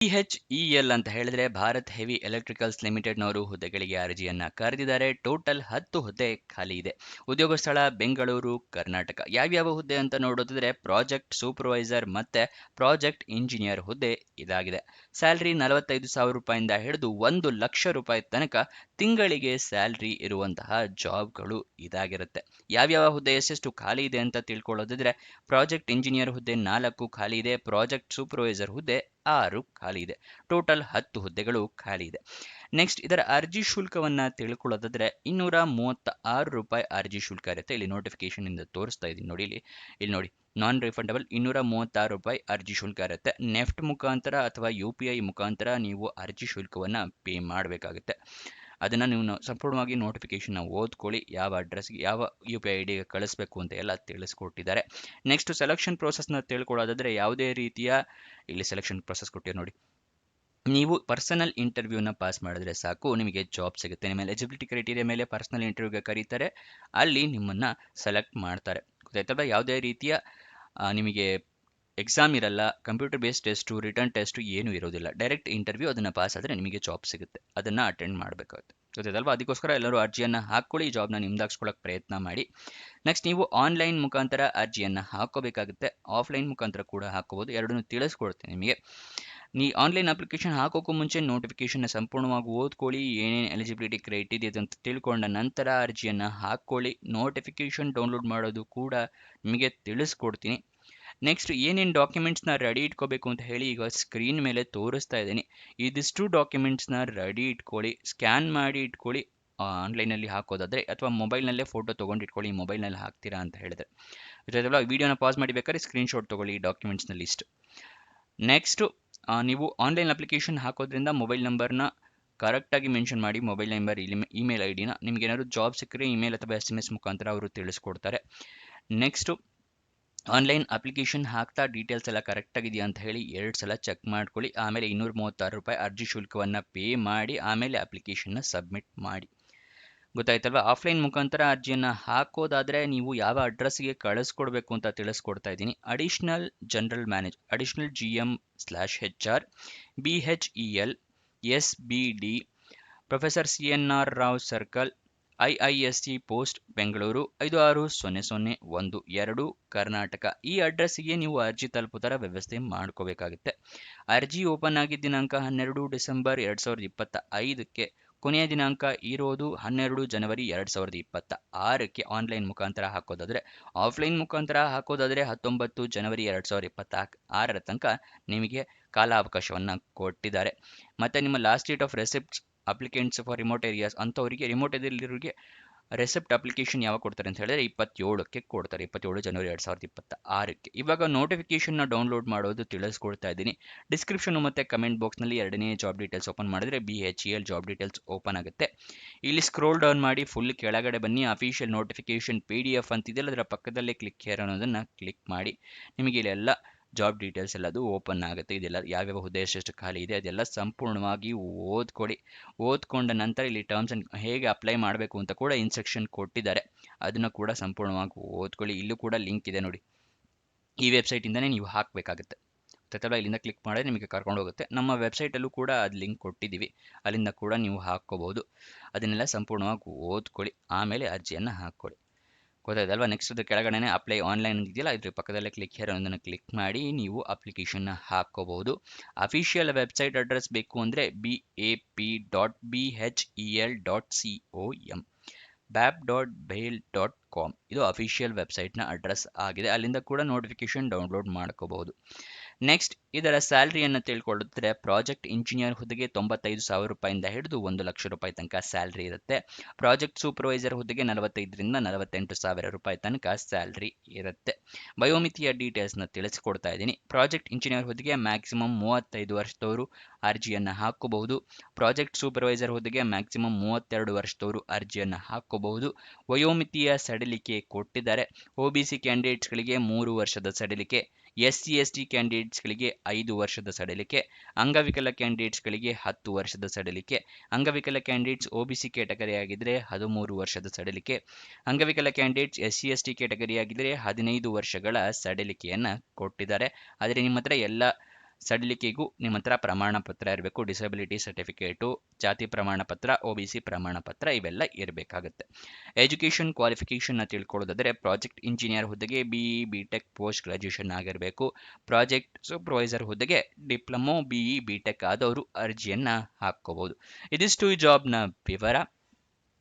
BHEL ಅಂತ ಹೇಳಿದ್ರೆ Bharat heavy electricals ಲಿಮಿಟೆಡ್ನವರು ಹುದ್ದೆಗಳಿಗೆ ಅರ್ಜಿಯನ್ನ ಕರೆದಿದ್ದಾರೆ. ಟೋಟಲ್ 10 ಹುದ್ದೆ ಖಾಲಿ ಇದೆ. ಉದ್ಯೋಗ ಸ್ಥಳ ಬೆಂಗಳೂರು, ಕರ್ನಾಟಕ. ಯಾವ್ಯಾವ ಹುದ್ದೆ ಅಂತ ನೋಡೋದಿದ್ರೆ ಪ್ರಾಜೆಕ್ಟ್ ಸೂಪರ್ವೈಸರ್ ಮತ್ತೆ ಪ್ರಾಜೆಕ್ಟ್ ಇಂಜಿನಿಯರ್ ಹುದ್ದೆ ಇದಾಗಿದೆ. ಸ್ಯಾಲ್ರಿ 45,000 ರೂಪಾಯಿಂದ ಹಿಡಿದು 1,00,000 ರೂಪಾಯಿ ತನಕ ತಿಂಗಳಿಗೆ ಸ್ಯಾಲ್ರಿ ಇರುವಂತಹ ಜಾಬ್ಗಳು ಇದಾಗಿರುತ್ತೆ. ಯಾವ್ಯಾವ ಹುದ್ದೆ ಎಷ್ಟೆಷ್ಟು ಖಾಲಿ ಇದೆ ಅಂತ ತಿಳ್ಕೊಳ್ಳೋದಿದ್ರೆ ಪ್ರಾಜೆಕ್ಟ್ ಇಂಜಿನಿಯರ್ ಹುದ್ದೆ 4 ಖಾಲಿ ಇದೆ. ಪ್ರಾಜೆಕ್ಟ್ ಸೂಪರ್ವೈಸರ್ ಹುದ್ದೆ 6 ಖಾಲಿ ಇದೆ. ಟೋಟಲ್ 10 ಹುದ್ದೆಗಳು ಖಾಲಿ ಇದೆ. ನೆಕ್ಸ್ಟ್ ಇದರ ಅರ್ಜಿ ಶುಲ್ಕವನ್ನ ತಿಳ್ಕೊಳ್ಳೋದಾದ್ರೆ 236 ರೂಪಾಯಿ ಅರ್ಜಿ ಶುಲ್ಕ ಇರುತ್ತೆ. ಇಲ್ಲಿ ನೋಟಿಫಿಕೇಶನ್ ಇಂದ ತೋರಿಸ್ತಾ ಇದ್ದೀನಿ ನೋಡಿ. ಇಲ್ಲಿ ನೋಡಿ, ನಾನ್ ರಿಫಂಡಬಲ್ 236 ರೂಪಾಯಿ ಅರ್ಜಿ ಶುಲ್ಕ ಇರುತ್ತೆ. ನೆಫ್ಟ್ ಮುಖಾಂತರ ಅಥವಾ UPI ಮುಖಾಂತರ ನೀವು ಅರ್ಜಿ ಶುಲ್ಕವನ್ನ ಪೇ ಮಾಡಬೇಕಾಗುತ್ತೆ. ಅದನ್ನ ನೀವು ಸಂಪೂರ್ಣವಾಗಿ ನೋಟಿಫಿಕೇಶನ್ ಓದ್ಕೊಳ್ಳಿ. ಯಾವ ಅಡ್ರೆಸ್ಗೆ ಯಾವ UPI ಐಡಿಗೆ ಕಳಿಸ್ಬೇಕು ಅಂತ ಎಲ್ಲ ತಿಳಿಸ್ಕೊಟ್ಟಿದ್ದಾರೆ. ನೆಕ್ಸ್ಟ್ ಸೆಲೆಕ್ಷನ್ ಪ್ರೋಸೆಸ್ನ ತಿಳ್ಕೊಳ್ಳೋದಾದ್ರೆ ಯಾವುದೇ ರೀತಿಯ ಇಲ್ಲಿ ಸೆಲೆಕ್ಷನ್ ಪ್ರೋಸೆಸ್ ಕೊಟ್ಟಿರೋ ನೋಡಿ. ನೀವು ಪರ್ಸನಲ್ ಇಂಟರ್ವ್ಯೂನ ಪಾಸ್ ಮಾಡಿದ್ರೆ ಸಾಕು, ನಿಮಗೆ ಜಾಬ್ ಸಿಗುತ್ತೆ. ನಿಮ್ಮ ಎಲಿಜಿಬಿಲಿಟಿ ಕ್ರೈಟೀರಿಯಾ ಮೇಲೆ ಪರ್ಸನಲ್ ಇಂಟರ್ವ್ಯೂಗೆ ಕರೀತಾರೆ, ಅಲ್ಲಿ ನಿಮ್ಮನ್ನ ಸೆಲೆಕ್ಟ್ ಮಾಡ್ತಾರೆ. ಗೊತ್ತಾಯ್ತಲ್ಲ? ಯಾವುದೇ ರೀತಿಯ ನಿಮಗೆ ಎಕ್ಸಾಮ್ ಇರಲ್ಲ, computer based test, return test ಏನೂ ಇರೋದಿಲ್ಲ. ಡೈರೆಕ್ಟ್ ಇಂಟರ್ವ್ಯೂ, ಅದನ್ನು ಪಾಸ್ ಆದರೆ ನಿಮಗೆ ಜಾಬ್ ಸಿಗುತ್ತೆ. ಅದನ್ನು ಅಟೆಂಡ್ ಮಾಡಬೇಕಾಗುತ್ತೆ. ಗೊತ್ತಾಯ್ತಲ್ವಾ? ಅದಕ್ಕೋಸ್ಕರ ಎಲ್ಲರೂ ಅರ್ಜಿಯನ್ನು ಹಾಕ್ಕೊಳ್ಳಿ, ಜಾಬ್ನ ನಿಮ್ದಾಗಿಸ್ಕೊಳ್ಳೋಕೆ ಪ್ರಯತ್ನ ಮಾಡಿ. ನೆಕ್ಸ್ಟ್ ನೀವು ಆನ್ಲೈನ್ ಮುಖಾಂತರ ಅರ್ಜಿಯನ್ನು ಹಾಕೋಬೇಕಾಗುತ್ತೆ, ಆಫ್ಲೈನ್ ಮುಖಾಂತರ ಕೂಡ ಹಾಕೋಬೋದು. ಎರಡನ್ನೂ ತಿಳಿಸ್ಕೊಡ್ತೀನಿ ನಿಮಗೆ. ಆನ್ಲೈನ್ ಅಪ್ಲಿಕೇಶನ್ ಹಾಕೋಕ್ಕೂ ಮುಂಚೆ ನೋಟಿಫಿಕೇಶನ್ ಸಂಪೂರ್ಣವಾಗಿ ಓದ್ಕೊಳ್ಳಿ. ಏನೇನು ಎಲಿಜಿಬಿಲಿಟಿ ಕ್ರೈಟೀರಿಯಾ ಅಂತ ತಿಳ್ಕೊಂಡ ನಂತರ ಅರ್ಜಿಯನ್ನು ಹಾಕ್ಕೊಳ್ಳಿ. ನೋಟಿಫಿಕೇಶನ್ ಡೌನ್ಲೋಡ್ ಮಾಡೋದು ಕೂಡ ನಿಮಗೆ ತಿಳಿಸ್ಕೊಡ್ತೀನಿ. ನೆಕ್ಸ್ಟ್ ಏನೇನು ಡಾಕ್ಯುಮೆಂಟ್ಸ್ನ ರೆಡಿ ಇಟ್ಕೋಬೇಕು ಅಂತ ಹೇಳಿ ಈಗ ಸ್ಕ್ರೀನ್ ಮೇಲೆ ತೋರಿಸ್ತಾ ಇದ್ದೀನಿ. ಇದಿಷ್ಟು ಡಾಕ್ಯುಮೆಂಟ್ಸ್ನ ರೆಡಿ ಇಟ್ಕೊಳ್ಳಿ, ಸ್ಕ್ಯಾನ್ ಮಾಡಿ ಇಟ್ಕೊಳ್ಳಿ. ಆನ್ಲೈನಲ್ಲಿ ಹಾಕೋದಾದರೆ ಅಥವಾ ಮೊಬೈಲ್ನಲ್ಲೇ ಫೋಟೋ ತೊಗೊಂಡು ಇಟ್ಕೊಳ್ಳಿ, ಮೊಬೈಲ್ನಲ್ಲಿ ಹಾಕ್ತೀರಾ ಅಂತ ಹೇಳಿದ್ರೆ. ಇದೆಲ್ಲ ವಿಡಿಯೋನ ಪಾಸ್ ಮಾಡಿ ಬೇಕಾದ್ರೆ ಸ್ಕ್ರೀನ್ಶಾಟ್ ತೊಗೊಳ್ಳಿ ಡಾಕ್ಯುಮೆಂಟ್ಸ್ನ ಲಿಸ್ಟ್. ನೆಕ್ಸ್ಟು ನೀವು ಆನ್ಲೈನ್ ಅಪ್ಲಿಕೇಶನ್ ಹಾಕೋದ್ರಿಂದ ಮೊಬೈಲ್ ನಂಬರ್ನ ಕರೆಕ್ಟಾಗಿ ಮೆನ್ಷನ್ ಮಾಡಿ. ಮೊಬೈಲ್ ನಂಬರ್, ಇಮೇಲ್ ಐಡಿನ. ನಿಮ್ಗೆ ಏನಾದ್ರು ಜಾಬ್ ಸಿಕ್ಕರೆ ಇಮೇಲ್ ಅಥವಾ SMS ಮುಖಾಂತರ ಅವರು ತಿಳಿಸ್ಕೊಡ್ತಾರೆ. ನೆಕ್ಸ್ಟು ಆನ್ಲೈನ್ ಅಪ್ಲಿಕೇಶನ್ ಹಾಕ್ತಾ ಡೀಟೇಲ್ಸ್ ಎಲ್ಲ ಕರೆಕ್ಟಾಗಿದೆಯಾ ಅಂತ ಹೇಳಿ 2 ಸಲ ಚೆಕ್ ಮಾಡ್ಕೊಳ್ಳಿ. ಆಮೇಲೆ 236 ರೂಪಾಯಿ ಅರ್ಜಿ ಶುಲ್ಕವನ್ನು ಪೇ ಮಾಡಿ ಆಮೇಲೆ ಅಪ್ಲಿಕೇಶನ್ನ ಸಬ್ಮಿಟ್ ಮಾಡಿ. ಗೊತ್ತಾಯ್ತಲ್ವಾ? ಆಫ್ಲೈನ್ ಮುಖಾಂತರ ಅರ್ಜಿಯನ್ನು ಹಾಕೋದಾದರೆ ನೀವು ಯಾವ ಅಡ್ರೆಸ್ಗೆ ಕಳಿಸ್ಕೊಡ್ಬೇಕು ಅಂತ ತಿಳಿಸ್ಕೊಡ್ತಾ ಇದ್ದೀನಿ. Additional general manager, additional GM/HR, BHEL, SBD, professor CNR Rao circle, IISc post, Bengaluru 560012, Karnataka. ಈ ಅಡ್ರೆಸ್ಸಿಗೆ ನೀವು ಅರ್ಜಿ ತಲುಪುವುದರ ವ್ಯವಸ್ಥೆ ಮಾಡ್ಕೋಬೇಕಾಗುತ್ತೆ. ಅರ್ಜಿ ಓಪನ್ ಆಗಿದ್ದ ದಿನಾಂಕ 12 ಡಿಸೆಂಬರ್ 2025ಕ್ಕೆ. ಕೊನೆಯ ದಿನಾಂಕ ಇರೋದು 12 ಜನವರಿ 2026ಕ್ಕೆ. ಆನ್ಲೈನ್ ಮುಖಾಂತರ ಹಾಕೋದಾದರೆ. ಆಫ್ಲೈನ್ ಮುಖಾಂತರ ಹಾಕೋದಾದರೆ 19 ಜನವರಿ 2026ರ ತನಕ ನಿಮಗೆ ಕಾಲಾವಕಾಶವನ್ನು ಕೊಟ್ಟಿದ್ದಾರೆ. ಮತ್ತು ನಿಮ್ಮ last date of receipts applicants for remote areas ಅಂಥವರಿಗೆ, ರಿಮೋಟ್ ಏರಿಯಾದಲ್ಲಿರೋರಿಗೆ ರೆಸಿಪ್ಟ್ ಅಪ್ಲಿಕೇಶನ್ ಯಾವಾಗ ಕೊಡ್ತಾರೆ ಅಂತ ಹೇಳಿದ್ರೆ 27ಕ್ಕೆ ಕೊಡ್ತಾರೆ, 27 ಜನವರಿ 2026ಕ್ಕೆ. ಇವಾಗ ನೋಟಿಫಿಕೇಶನ್ನ ಡೌನ್ಲೋಡ್ ಮಾಡೋದು ತಿಳಿಸ್ಕೊಡ್ತಾ ಇದ್ದೀನಿ. ಡಿಸ್ಕ್ರಿಪ್ಷನ್ ಮತ್ತು ಕಮೆಂಟ್ ಬಾಕ್ಸ್ನಲ್ಲಿ 2ನೇ ಜಾಬ್ ಡೀಟೇಲ್ಸ್ ಓಪನ್ ಮಾಡಿದ್ರೆ BHEL ಜಾಬ್ ಡೀಟೇಲ್ಸ್ ಓಪನ್ ಆಗುತ್ತೆ. ಇಲ್ಲಿ ಸ್ಕ್ರೋಲ್ ಡೌನ್ ಮಾಡಿ ಫುಲ್ ಕೆಳಗಡೆ ಬನ್ನಿ. ಅಫಿಷಿಯಲ್ ನೋಟಿಫಿಕೇಶನ್ PDF ಅಂತಿದೆಯಲ್ಲ, ಅದರ ಪಕ್ಕದಲ್ಲೇ ಕ್ಲಿಕ್ ಹೇರ್ ಅನ್ನೋದನ್ನು ಕ್ಲಿಕ್ ಮಾಡಿ. ನಿಮಗೆ ಇಲ್ಲೆಲ್ಲ ಜಾಬ್ ಡೀಟೇಲ್ಸ್ ಎಲ್ಲದು ಓಪನ್ ಆಗುತ್ತೆ. ಇದೆಲ್ಲ ಯಾವ್ಯಾವ ಹುದ್ದೆ ಎಷ್ಟೆಷ್ಟು ಖಾಲಿ ಇದೆ ಅದೆಲ್ಲ ಸಂಪೂರ್ಣವಾಗಿ ಓದ್ಕೊಡಿ. ಓದ್ಕೊಂಡ ನಂತರ ಇಲ್ಲಿ ಟರ್ಮ್ಸ್ ಅಂಡ್ ಹೇಗೆ ಅಪ್ಲೈ ಮಾಡಬೇಕು ಅಂತ ಕೂಡ ಇನ್ಸ್ಟ್ರಕ್ಷನ್ ಕೊಟ್ಟಿದ್ದಾರೆ, ಅದನ್ನು ಕೂಡ ಸಂಪೂರ್ಣವಾಗಿ ಓದ್ಕೊಳ್ಳಿ. ಇಲ್ಲೂ ಕೂಡ ಲಿಂಕ್ ಇದೆ ನೋಡಿ, ಈ ವೆಬ್ಸೈಟಿಂದನೇ ನೀವು ಹಾಕಬೇಕಾಗುತ್ತೆ. ಅಥವಾ ಇಲ್ಲಿಂದ ಕ್ಲಿಕ್ ಮಾಡಿದ್ರೆ ನಿಮಗೆ ಕರ್ಕೊಂಡು ಹೋಗುತ್ತೆ. ನಮ್ಮ ವೆಬ್ಸೈಟಲ್ಲೂ ಕೂಡ ಅದು ಲಿಂಕ್ ಕೊಟ್ಟಿದ್ದೀವಿ, ಅಲ್ಲಿಂದ ಕೂಡ ನೀವು ಹಾಕ್ಕೋಬೋದು. ಅದನ್ನೆಲ್ಲ ಸಂಪೂರ್ಣವಾಗಿ ಓದ್ಕೊಳ್ಳಿ, ಆಮೇಲೆ ಅರ್ಜಿಯನ್ನು ಹಾಕ್ಕೊಳ್ಳಿ. ಗೊತ್ತಾಯ್ತಲ್ವಾ? ನೆಕ್ಸ್ಟ್ ಅದು ಕೆಳಗಡೆ ಅಪ್ಲೈ ಆನ್ಲೈನ್ ಇದೆಯಲ್ಲ, ಇದ್ರ ಪಕ್ಕದಲ್ಲೇ ಕ್ಲಿಕ್ ಹೇರ್ ಅನ್ನೋದನ್ನು ಕ್ಲಿಕ್ ಮಾಡಿ ನೀವು ಅಪ್ಲಿಕೇಶನ್ನ ಹಾಕ್ಕೋಬಹುದು. ಅಫಿಷಿಯಲ್ ವೆಬ್ಸೈಟ್ ಅಡ್ರೆಸ್ ಬೇಕು ಅಂದರೆ bap.bhel.com, bap.bhel.com ಇದು ಅಫಿಷಿಯಲ್ ವೆಬ್ಸೈಟ್ನ ಅಡ್ರೆಸ್ ಆಗಿದೆ. ಅಲ್ಲಿಂದ ಕೂಡ ನೋಟಿಫಿಕೇಶನ್ ಡೌನ್ಲೋಡ್ ಮಾಡ್ಕೋಬಹುದು. ನೆಕ್ಸ್ಟ್ ಇದರ ಸ್ಯಾಲ್ರಿಯನ್ನು ತಿಳ್ಕೊಳ್ಳಿದ್ರೆ ಪ್ರಾಜೆಕ್ಟ್ ಇಂಜಿನಿಯರ್ ಹುದ್ದೆಗೆ 95,000 ರೂಪಾಯಿಂದ ಹಿಡಿದು 1,00,000 ರೂಪಾಯಿ ತನಕ ಸ್ಯಾಲ್ರಿ ಇರುತ್ತೆ. ಪ್ರಾಜೆಕ್ಟ್ ಸೂಪರ್ವೈಸರ್ ಹುದ್ದೆಗೆ 45ರಿಂದ 48,000 ರೂಪಾಯಿ ತನಕ ಸ್ಯಾಲ್ರಿ ಇರುತ್ತೆ. ವಯೋಮಿತಿಯ ಡೀಟೇಲ್ಸ್ನ ತಿಳಿಸ್ಕೊಡ್ತಾ ಇದ್ದೀನಿ. ಪ್ರಾಜೆಕ್ಟ್ ಇಂಜಿನಿಯರ್ ಹುದ್ದೆಗೆ ಮ್ಯಾಕ್ಸಿಮಮ್ 35 ವರ್ಷದವರು ಅರ್ಜಿಯನ್ನು ಹಾಕೋಬಹುದು. ಪ್ರಾಜೆಕ್ಟ್ ಸೂಪರ್ವೈಸರ್ ಹುದ್ದೆಗೆ ಮ್ಯಾಕ್ಸಿಮಮ್ 32 ವರ್ಷದವರು ಅರ್ಜಿಯನ್ನು ಹಾಕೋಬಹುದು. ವಯೋಮಿತಿಯ ಸಡಿಲಿಕೆ ಕೊಟ್ಟಿದ್ದಾರೆ. OBC ಕ್ಯಾಂಡಿಡೇಟ್ಸ್ಗಳಿಗೆ 3 ವರ್ಷದ ಸಡಿಲಿಕೆ, SC/ST ಕ್ಯಾಂಡಿಡೇಟ್ಸ್ಗಳಿಗೆ 5 ವರ್ಷದ ಸಡಿಲಿಕೆ, ಅಂಗವಿಕಲ ಕ್ಯಾಂಡಿಡೇಟ್ಸ್ಗಳಿಗೆ 10 ವರ್ಷದ ಸಡಿಲಿಕೆ, ಅಂಗವಿಕಲ ಕ್ಯಾಂಡಿಡೇಟ್ಸ್ OBC ಕ್ಯಾಟಗರಿ ಆಗಿದ್ದರೆ 13 ವರ್ಷದ ಸಡಿಲಿಕೆ, ಅಂಗವಿಕಲ ಕ್ಯಾಂಡಿಡೇಟ್ಸ್ SC/ST ಕ್ಯಾಟಗರಿ ಆಗಿದ್ದರೆ 15 ವರ್ಷಗಳ ಸಡಿಲಿಕೆಯನ್ನು ಕೊಟ್ಟಿದ್ದಾರೆ. ಆದರೆ ನಿಮ್ಮ ಹತ್ರ ಎಲ್ಲ ಸಡಿಲಿಕೆಗೂ ನಿಮ್ಮ ಹತ್ರ ಪ್ರಮಾಣ ಪತ್ರ ಇರಬೇಕು. ಡಿಸಬಿಲಿಟಿ ಸರ್ಟಿಫಿಕೇಟು, ಜಾತಿ ಪ್ರಮಾಣ ಪತ್ರ, OBC ಪ್ರಮಾಣ ಪತ್ರ ಇವೆಲ್ಲ ಇರಬೇಕಾಗುತ್ತೆ. ಎಜುಕೇಷನ್ ಕ್ವಾಲಿಫಿಕೇಷನ್ನ ತಿಳ್ಕೊಳ್ಳೋದಾದರೆ ಪ್ರಾಜೆಕ್ಟ್ ಇಂಜಿನಿಯರ್ ಹುದ್ದೆಗೆ BE BTech ಪೋಸ್ಟ್ ಗ್ರಾಜ್ಯುಯೇಷನ್ ಆಗಿರಬೇಕು. ಪ್ರಾಜೆಕ್ಟ್ ಸೂಪರ್ವೈಸರ್ ಹುದ್ದೆಗೆ ಡಿಪ್ಲೊಮೊ BE BTech ಆದವರು ಅರ್ಜಿಯನ್ನು ಹಾಕ್ಕೋಬಹುದು. ಇದಿಷ್ಟು ಈ ಜಾಬ್ನ ವಿವರ.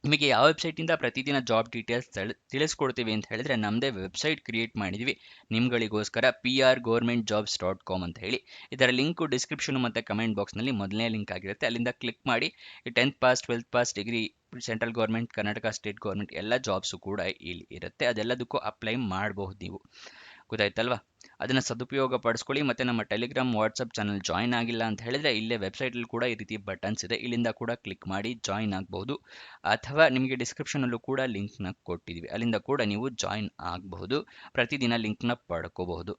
ನಿಮಗೆ ಯಾವ ವೆಬ್ಸೈಟಿಂದ ಪ್ರತಿದಿನ ಜಾಬ್ ಡೀಟೇಲ್ಸ್ ತಿಳಿಸ್ಕೊಡ್ತೀವಿ ಅಂತ ಹೇಳಿದ್ರೆ ನಮ್ಮದೇ ವೆಬ್ಸೈಟ್ ಕ್ರಿಯೇಟ್ ಮಾಡಿದ್ದೀವಿ ನಿಮ್ಗಳಿಗೋಸ್ಕರ, prgovernmentjobs.com ಅಂತ ಹೇಳಿ. ಇದರ ಲಿಂಕು ಡಿಸ್ಕ್ರಿಪ್ಷನ್ ಮತ್ತು ಕಮೆಂಟ್ ಬಾಕ್ಸ್ನಲ್ಲಿ ಮೊದಲನೇ ಲಿಂಕ್ ಆಗಿರುತ್ತೆ. ಅಲ್ಲಿಂದ ಕ್ಲಿಕ್ ಮಾಡಿ ಈ 10th pass 12th pass degree central government, Karnataka state government ಎಲ್ಲ ಜಾಬ್ಸು ಕೂಡ ಇಲ್ಲಿ ಇರುತ್ತೆ. ಅದೆಲ್ಲದಕ್ಕೂ ಅಪ್ಲೈ ಮಾಡಬಹುದು ನೀವು. ಗೊತ್ತಾಯ್ತಲ್ವಾ? ಅದನ್ನು ಸದುಪಯೋಗ ಪಡಿಸ್ಕೊಳ್ಳಿ. ಮತ್ತು ನಮ್ಮ ಟೆಲಿಗ್ರಾಮ್ ವಾಟ್ಸಪ್ ಚಾನಲ್ ಜಾಯ್ನ್ ಆಗಿಲ್ಲ ಅಂತ ಹೇಳಿದ್ರೆ ಇಲ್ಲೇ ವೆಬ್ಸೈಟಲ್ಲಿ ಕೂಡ ಈ ರೀತಿ ಬಟನ್ಸ್ ಇದೆ, ಇಲ್ಲಿಂದ ಕೂಡ ಕ್ಲಿಕ್ ಮಾಡಿ ಜಾಯ್ನ್ ಆಗ್ಬಹುದು. ಅಥವಾ ನಿಮಗೆ ಡಿಸ್ಕ್ರಿಪ್ಷನಲ್ಲೂ ಕೂಡ ಲಿಂಕ್ನ ಕೊಟ್ಟಿದ್ದೀವಿ, ಅಲ್ಲಿಂದ ಕೂಡ ನೀವು ಜಾಯ್ನ್ ಆಗಬಹುದು. ಪ್ರತಿದಿನ ಲಿಂಕ್ನ ಪಡ್ಕೋಬಹುದು.